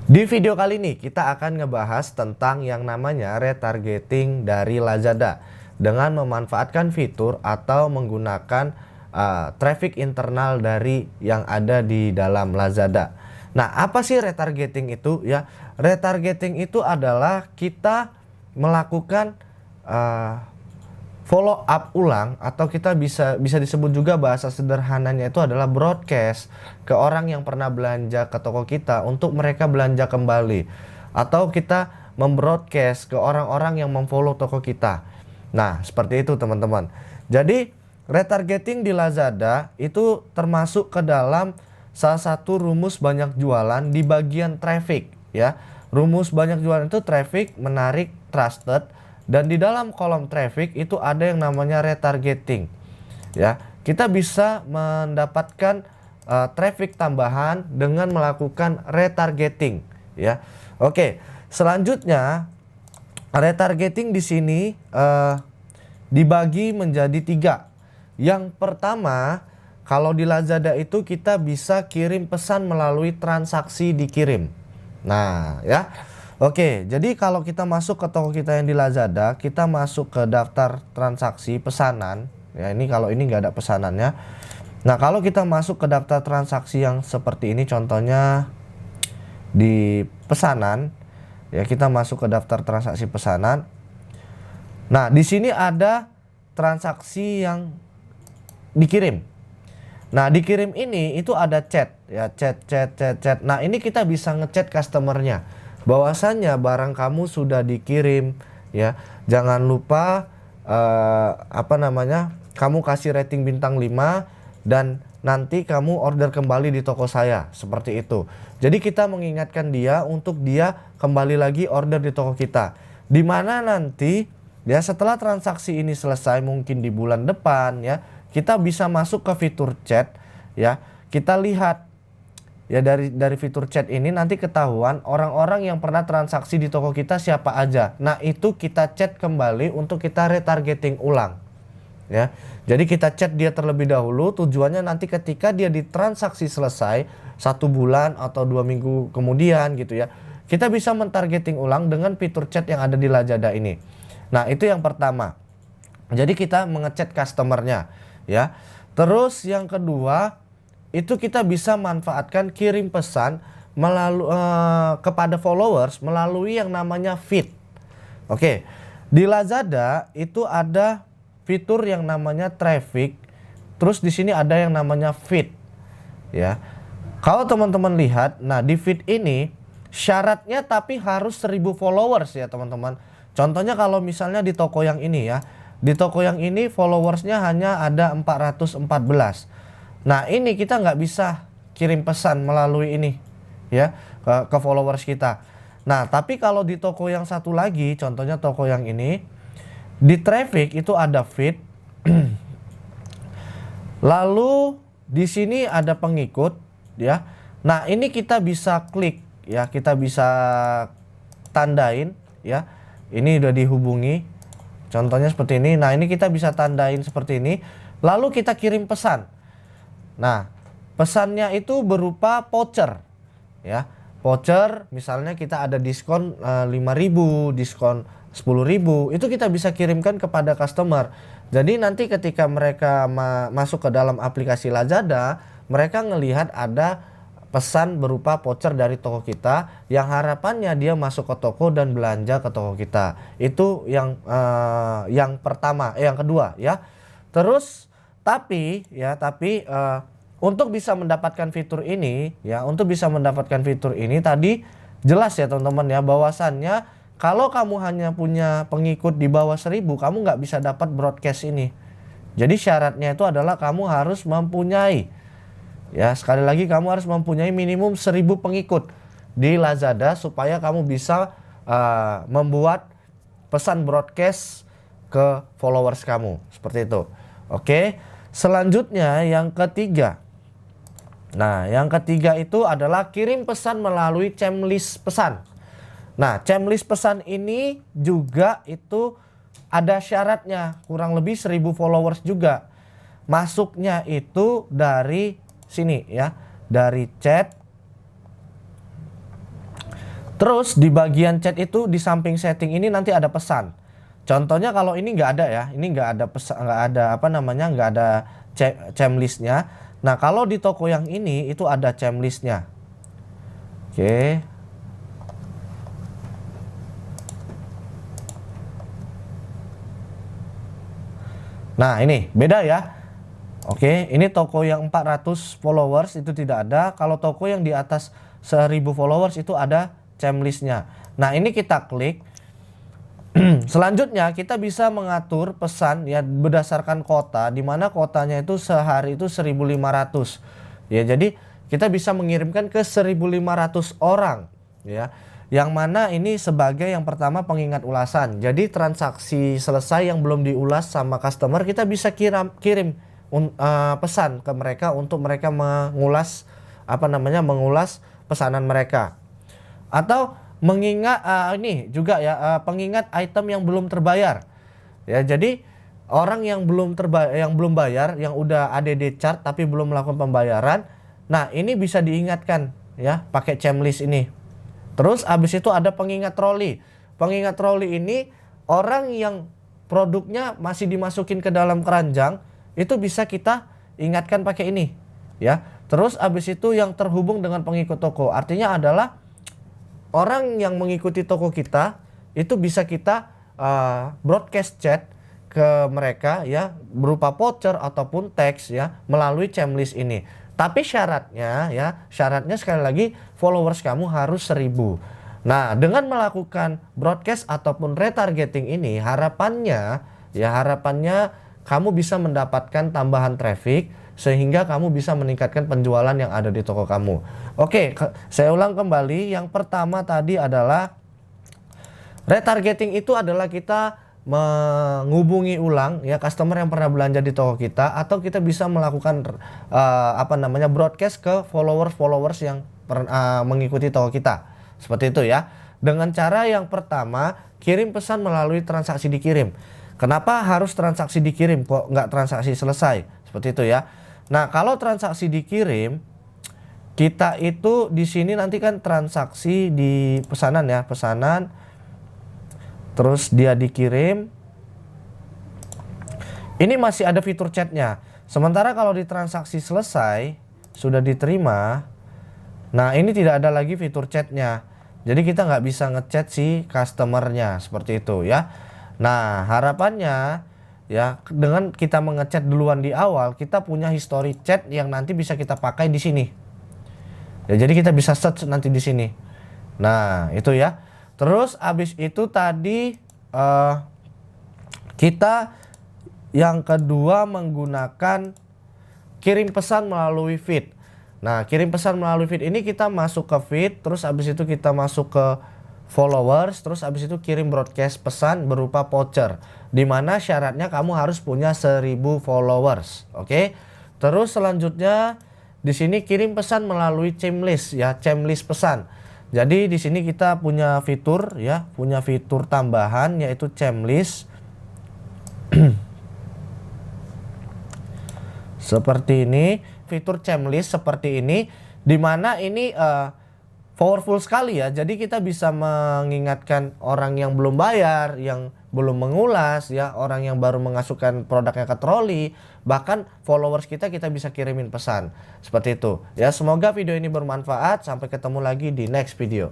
Di video kali ini kita akan ngebahas tentang yang namanya retargeting dari Lazada dengan memanfaatkan fitur atau menggunakan traffic internal dari yang ada di dalam Lazada. Nah, apa sih retargeting itu ya? Retargeting itu adalah kita melakukan follow up ulang, atau kita bisa disebut juga bahasa sederhananya itu adalah broadcast ke orang yang pernah belanja ke toko kita untuk mereka belanja kembali, atau kita membroadcast ke orang-orang yang memfollow toko kita. Nah, seperti itu teman-teman. Jadi retargeting di Lazada itu termasuk ke dalam salah satu rumus banyak jualan di bagian traffic ya. Rumus banyak jualan itu traffic, menarik, trusted. Dan di dalam kolom traffic itu ada yang namanya retargeting. Ya, kita bisa mendapatkan traffic tambahan dengan melakukan retargeting. Ya, oke. Selanjutnya retargeting di sini dibagi menjadi 3. Yang pertama, kalau di Lazada itu kita bisa kirim pesan melalui transaksi dikirim. Nah, ya. Oke, jadi kalau kita masuk ke toko kita yang di Lazada, kita masuk ke daftar transaksi pesanan. Ya, ini kalau ini nggak ada pesanannya. Nah, kalau kita masuk ke daftar transaksi yang seperti ini, contohnya di pesanan, ya kita masuk ke daftar transaksi pesanan. Nah, di sini ada transaksi yang dikirim. Nah, dikirim ini itu ada chat, ya chat. Nah, ini kita bisa ngechat customernya bahwasannya barang kamu sudah dikirim ya. Jangan lupa kamu kasih rating bintang 5 dan nanti kamu order kembali di toko saya, seperti itu. Jadi kita mengingatkan dia untuk dia kembali lagi order di toko kita. Dimana nanti ya setelah transaksi ini selesai, mungkin di bulan depan ya, kita bisa masuk ke fitur chat ya. Kita lihat ya dari fitur chat ini nanti ketahuan orang-orang yang pernah transaksi di toko kita siapa aja. Nah, itu kita chat kembali untuk kita retargeting ulang. Ya. Jadi kita chat dia terlebih dahulu, tujuannya nanti ketika dia ditransaksi selesai 1 bulan atau 2 minggu kemudian gitu ya, kita bisa mentargeting ulang dengan fitur chat yang ada di Lazada ini. Nah, itu yang pertama. Jadi kita mengechat customernya ya. Terus yang kedua, itu kita bisa manfaatkan kirim pesan melalui kepada followers melalui yang namanya feed. Oke. Di Lazada itu ada fitur yang namanya traffic. Terus di sini ada yang namanya feed. Ya. Kalau teman-teman lihat, nah di feed ini syaratnya tapi harus 1000 followers ya, teman-teman. Contohnya kalau misalnya di toko yang ini ya. Di toko yang ini followersnya hanya ada 414. Nah, ini kita nggak bisa kirim pesan melalui ini ya ke followers kita. Nah, tapi kalau di toko yang satu lagi, contohnya toko yang ini, di traffic itu ada feed. Lalu di sini ada pengikut ya. Nah, ini kita bisa klik ya, kita bisa tandain ya. Ini udah dihubungi. Contohnya seperti ini. Nah, ini kita bisa tandain seperti ini. Lalu kita kirim pesan. Nah, pesannya itu berupa voucher ya. Voucher misalnya kita ada diskon 5.000, diskon 10.000, itu kita bisa kirimkan kepada customer. Jadi nanti ketika mereka masuk ke dalam aplikasi Lazada, mereka ngelihat ada pesan berupa voucher dari toko kita yang harapannya dia masuk ke toko dan belanja ke toko kita. Itu yang pertama, yang kedua ya. Terus tapi untuk bisa mendapatkan fitur ini ya, tadi jelas ya teman-teman ya, bahwasannya kalau kamu hanya punya pengikut di bawah 1000, kamu nggak bisa dapat broadcast ini. Jadi syaratnya itu adalah kamu harus mempunyai, ya sekali lagi kamu harus mempunyai minimum 1000 pengikut di Lazada supaya kamu bisa membuat pesan broadcast ke followers kamu, seperti itu. Oke. Selanjutnya yang ketiga. Nah, yang ketiga itu adalah kirim pesan melalui checklist pesan. Nah, checklist pesan ini juga itu ada syaratnya, kurang lebih 1000 followers juga. Masuknya itu dari sini ya, dari chat. Terus di bagian chat itu di samping setting ini nanti ada pesan. Contohnya kalau ini nggak ada ya, ini nggak ada pesan, nggak ada apa namanya, nggak ada chem listnya. Nah kalau di toko yang ini itu ada chem listnya. Oke. Nah ini beda ya. Oke, ini toko yang 400 followers itu tidak ada. Kalau toko yang di atas 1000 followers itu ada chem listnya. Nah ini kita klik. Selanjutnya kita bisa mengatur pesan ya berdasarkan kota, di mana kotanya itu sehari itu 1500. Ya, jadi kita bisa mengirimkan ke 1500 orang ya. Yang mana ini sebagai yang pertama pengingat ulasan. Jadi transaksi selesai yang belum diulas sama customer kita bisa kirim pesan ke mereka untuk mereka mengulas mengulas pesanan mereka. Atau mengingat ini juga ya pengingat item yang belum terbayar. Ya, jadi orang yang belum bayar, yang udah ADD chart tapi belum melakukan pembayaran. Nah, ini bisa diingatkan ya pakai checklist ini. Terus habis itu ada pengingat troli. Pengingat troli ini orang yang produknya masih dimasukin ke dalam keranjang itu bisa kita ingatkan pakai ini ya. Terus habis itu yang terhubung dengan pengikut toko, artinya adalah orang yang mengikuti toko kita itu bisa kita broadcast chat ke mereka ya berupa voucher ataupun teks ya melalui checklist ini. Tapi syaratnya sekali lagi followers kamu harus 1000. Nah, dengan melakukan broadcast ataupun retargeting ini harapannya kamu bisa mendapatkan tambahan traffic sehingga kamu bisa meningkatkan penjualan yang ada di toko kamu. Oke, saya ulang kembali. Yang pertama tadi adalah retargeting, itu adalah kita menghubungi ulang ya customer yang pernah belanja di toko kita, atau kita bisa melakukan broadcast ke followers yang mengikuti toko kita. Seperti itu ya. Dengan cara yang pertama, kirim pesan melalui transaksi dikirim. Kenapa harus transaksi dikirim, kok nggak transaksi selesai? Seperti itu ya. Nah, kalau transaksi dikirim, kita itu di sini nanti kan transaksi di pesanan ya, pesanan. Terus dia dikirim. Ini masih ada fitur chatnya. Sementara kalau di transaksi selesai, sudah diterima. Nah, ini tidak ada lagi fitur chatnya. Jadi kita nggak bisa ngechat si customernya, seperti itu ya. Nah, harapannya ya dengan kita mengechat duluan di awal, kita punya history chat yang nanti bisa kita pakai di sini. Ya, jadi kita bisa search nanti di sini. Nah, itu ya. Terus abis itu tadi kita yang kedua menggunakan kirim pesan melalui feed. Nah, kirim pesan melalui feed ini kita masuk ke feed, terus abis itu kita masuk ke followers, terus abis itu kirim broadcast pesan berupa voucher, dimana syaratnya kamu harus punya 1000 followers. Oke. Terus selanjutnya di sini kirim pesan melalui checklist ya, checklist pesan. Jadi di sini kita punya fitur ya, punya fitur tambahan yaitu checklist. Seperti ini, fitur checklist seperti ini, dimana ini powerful sekali ya. Jadi kita bisa mengingatkan orang yang belum bayar, yang belum mengulas ya, orang yang baru memasukkan produknya ke troli, bahkan followers kita bisa kirimin pesan. Seperti itu. Ya, semoga video ini bermanfaat. Sampai ketemu lagi di next video.